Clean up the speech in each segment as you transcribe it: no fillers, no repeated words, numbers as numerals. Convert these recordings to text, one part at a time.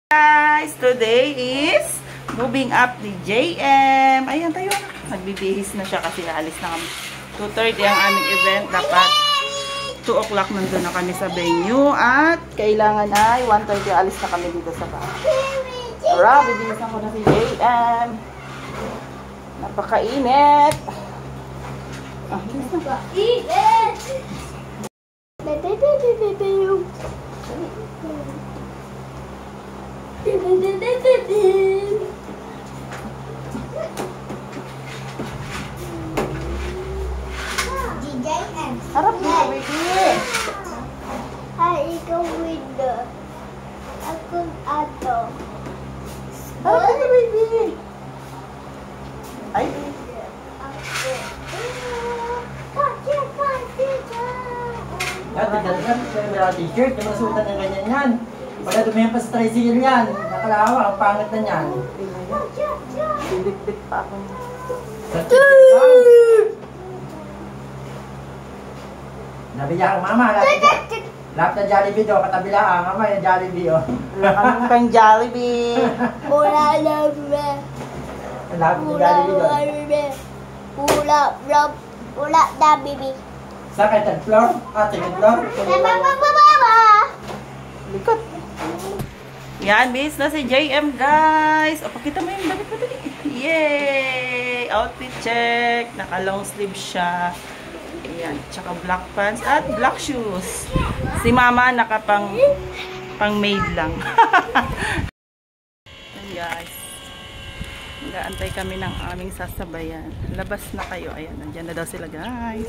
Guys, today is moving up ni JM. Ayan tayo. Nagbibihis na siya kasi alis na kami. 2:30 ang aming event. Dapat 2 o'clock nandun na kami sa venue. At kailangan ay 1:30 alis na kami dito sa bahay. Tara, bibilisan ko na si JM. Napakainit. Ah, bilis na. Init! Harap mo, baby. Ay, ikaw window. Akong ato. Harap mo, baby. Ay. Dati ganyan, t-shirt, yung masutan ng ganyan yan. Pagka dumihan pa sa tricycle yan, nakalawa, ang pangat na yan. Bibit-bit pa ako. Sa t-shirt lang. Nabiya ka, mama. Lap na Jollibee do, katabila ka. Mama, yung Jollibee, oh. Ang pang Jollibee. Ula na be. Lap na Jollibee do. Ula na bibi. Sa third floor? Second floor? Likot. Yan, miss na si JM, guys. O, pakita mo yung damit mo dali. Yay! Outfit check. Naka-long sleeve siya. Ayan. Tsaka black pants at black shoes. Si mama nakapang maid lang. Ayan, guys. Nag-aantay kami ng aming sasabayan. Labas na kayo. Ayan, nandyan na daw sila, guys.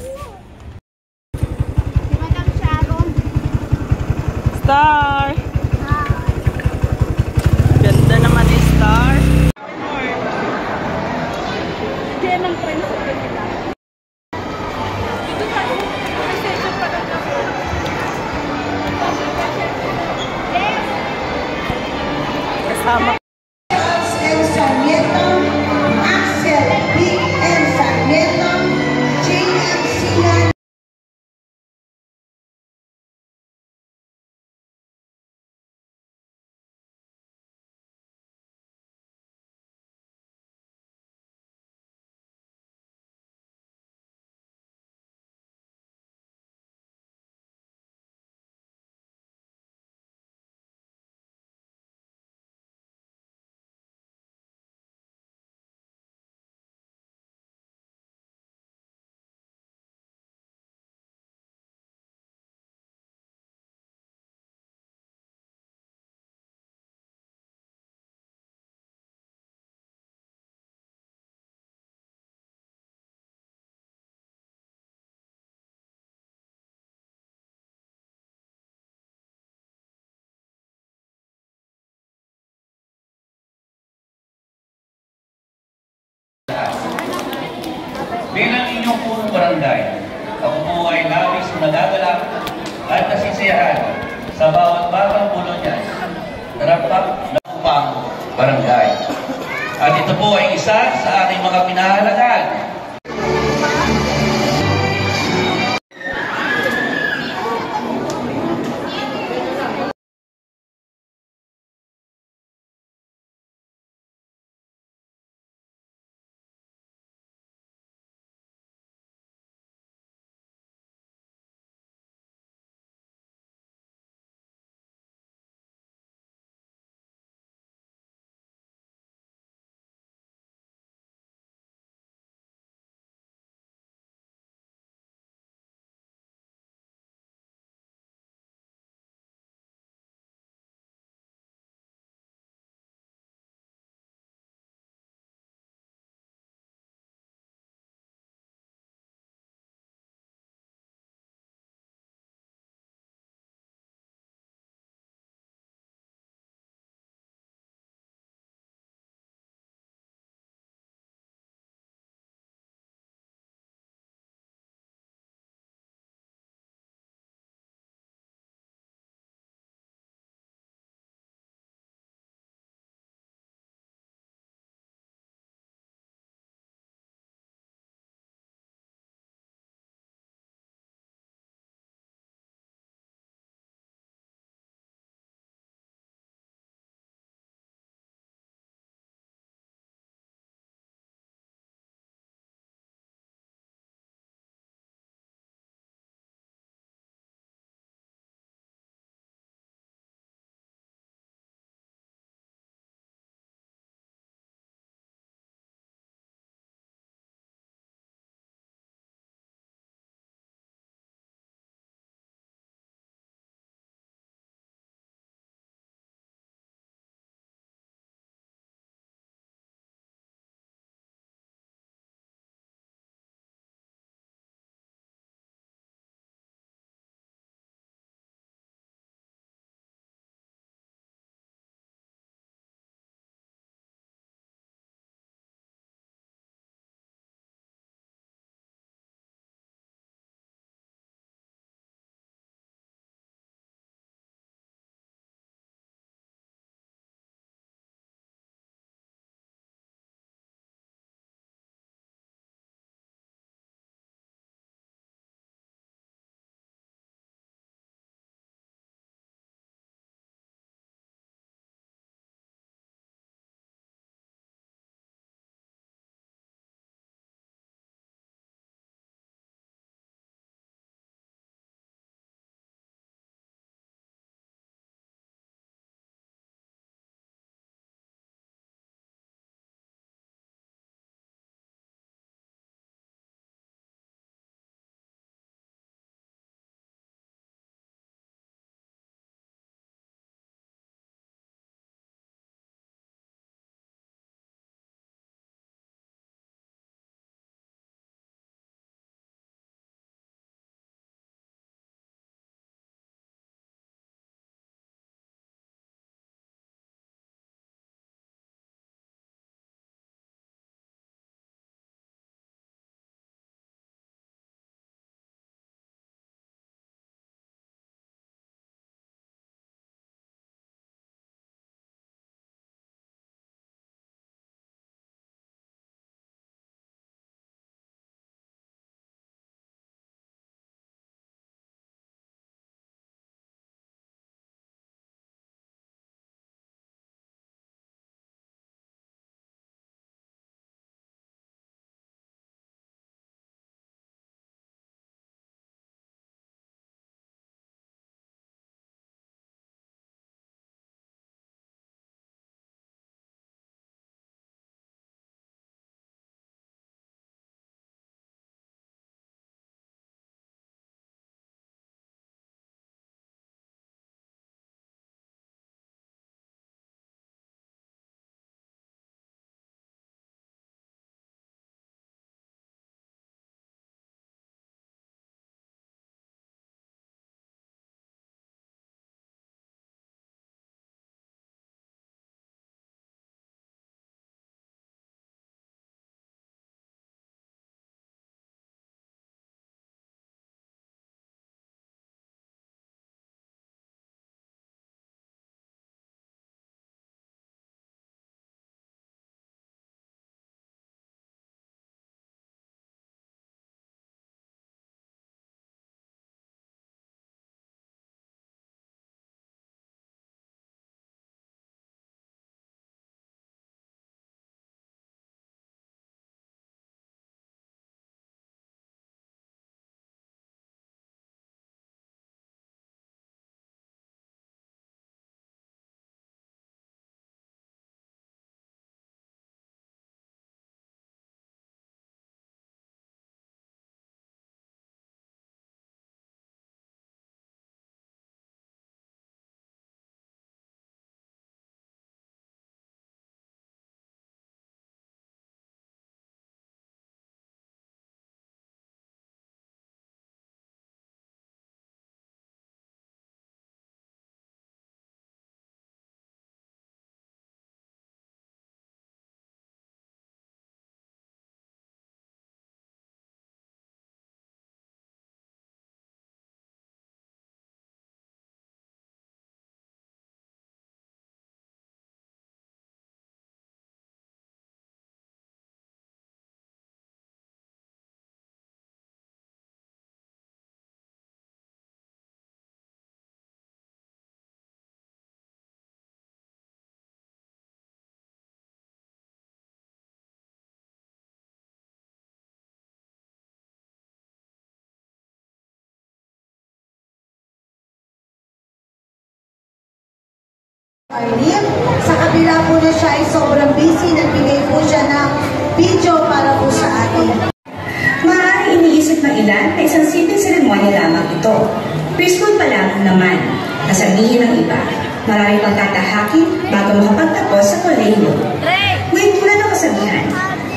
Star! Ganda naman ni Star. Yan ang friends ko nila. Kasama. Bilang inyong punong barangay, ako po ay labis nagagalak at nasisiyahan sa bawat batang puno niya, narapat na upang barangay. At ito po ay isa sa ating mga pinahalagan Arlene. Sa kabila po na siya ay sobrang busy, nagbigay po siya ng video para po sa atin. Maaaring iniisip ng ilan na isang simpleng seremonya lamang ito. Preschool pa lang naman, nasabihin ng iba. Marami pang tatahakin bago makapagtapos sa kolehiyo. Ngunit mula ng kasabihan,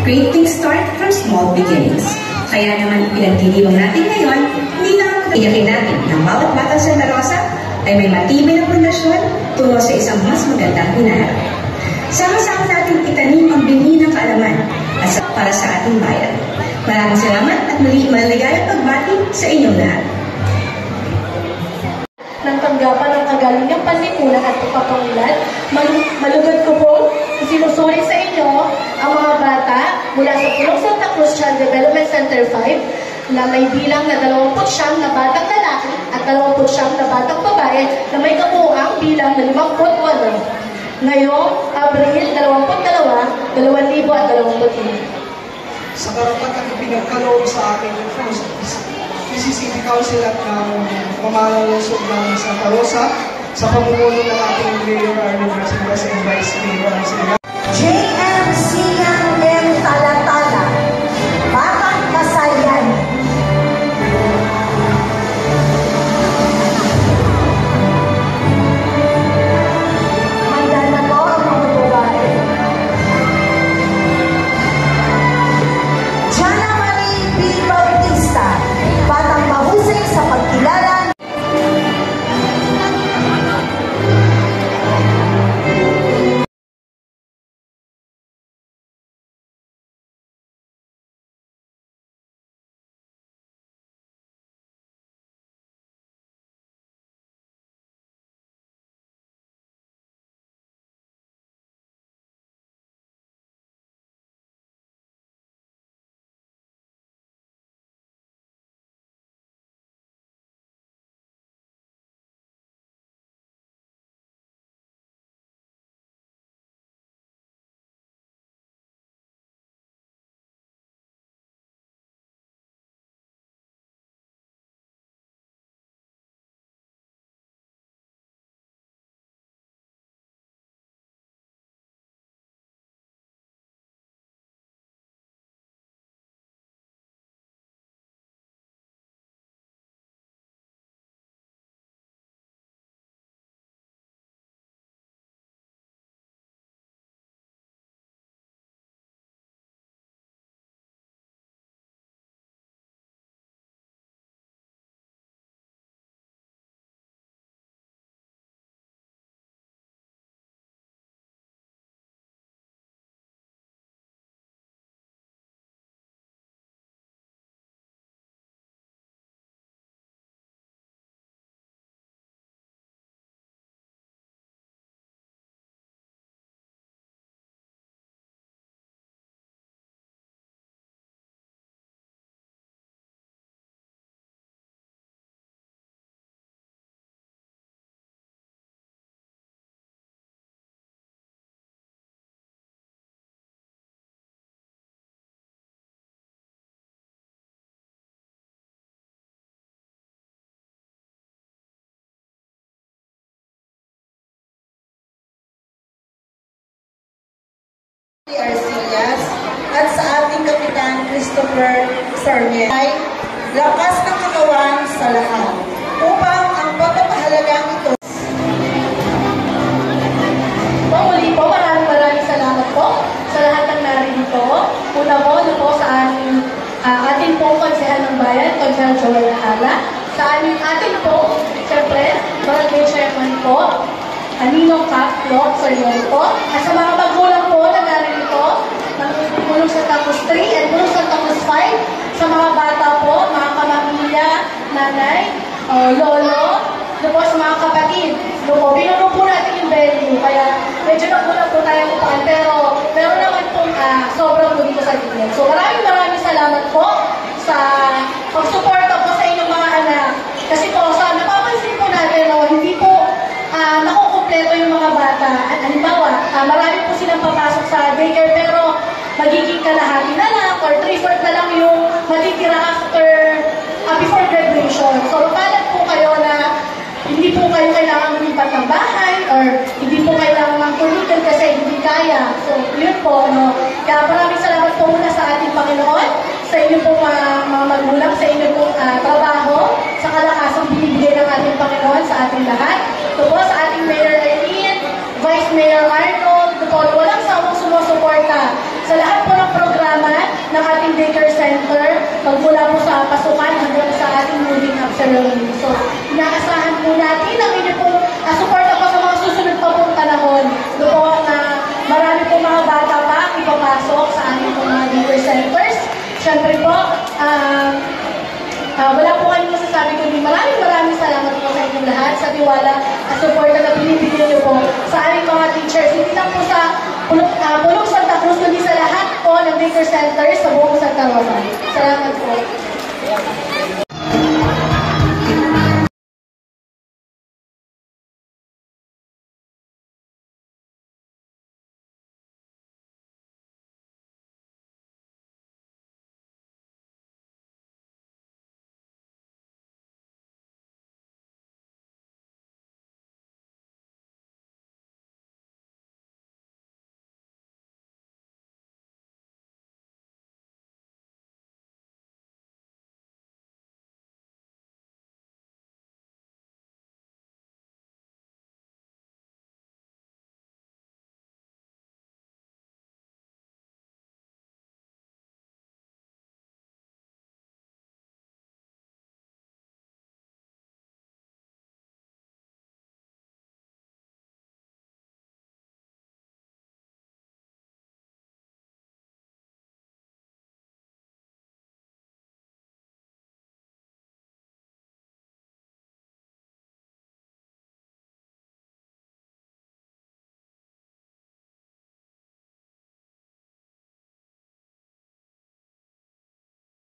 great things start from small beginnings. Kaya naman pinagdiriwang natin ngayon, hindi lang iyakin natin ng bawat batang Santa Rosa ay may matibay na pundasyon tungo sa isang mas magandang hinaharap. Sama-sama natin itanim ang binhi ng kaalaman para sa ating bayan. Maraming salamat at muli maligayang pagbati sa inyong lahat. Ng tanggapan ng kagalingang panlipunan at pagpapangulan, malugod ko po sinusuri sa inyo ang mga bata mula sa Pulong Santa Cruz Child Development Center 5 na may bilang na 29 na batang lalaki at 29 na batang babae na may kabuuang bilang na 58. Ngayong Abril 22, 2025. Sa karapatang ipinagkaloob sa akin ng First PCCD Council at ng pamamalusog ng Santa Rosa sa pamumuno ng ating Mayor Arlene Garcias and Vice Mayor Arcila. JM Siang M. Talatala, Batang Kasayan. Handa na po ang mga babae. Jana Marie B. Bautista, batang mahusay sa pagkilala. Arcillas at sa ating Kapitan Christopher Sarmiento ay lakas ng katawan sa lahat upang ang pagpapahalagang ito. Muli po, maraming salamat po sa lahat ng narinito. Una po sa ating pong konsehan ng bayan, Konsehan Joel Hala. Sa atin po, siyempre, Barangay Chairman po, Ninong Caplo, Sarmiento. At sa mga magulang po na narinito, ng Pulong Santa Cruz 3 and Pulong Santa Cruz 5, sa mga bata po, mga kamamilya, nanay, lolo, po sa mga kapatid. Binuno po natin yung venue, kaya medyo nakulang po tayo kupakan, pero meron naman pong sobrang dito sa gilid. So maraming salamat po sa pagsuporta po sa inyong mga anak. Kasi po, napapansin po natin, hindi po nakukumpleto yung mga bata. At halimbawa, marami po silang papasok sa daycare, pero magiging kalahati na lang or 3/4 na lang yung matitira before graduation. So, papalag po kayo na hindi po kayo kailangan lumipat ng bahay or hindi po kayo biyaya. So, yun po, no? Kaya maraming salamat po muna sa ating Panginoon, sa inyo pong mga magulang, sa inyo pong trabaho, sa kalakasang binibigay ng ating Panginoon sa ating lahat. Ito po sa ating Mayor Eileen, Vice Mayor Arnold, ito po, walang sawang sumusuporta sa lahat po ng programa ng ating daycare center, magmula po sa pasukan hanggang sa ating moving up ceremony. So, inaasahan po natin ang inyo pong suporta po sa mga susunod pa pong panahon. Ito po na marami po mga bata pa ang ipapasok sa aming mga daycare centers. Siyempre po, wala po kayong masasabi kundi maraming salamat po sa inyong lahat sa tiwala at suporta na binibigyan niyo po sa aming mga teachers. Hindi lang po sa Pulong Santa Cruz, kundi sa lahat po ng daycare centers sa buong Santa Rosa. Salamat po.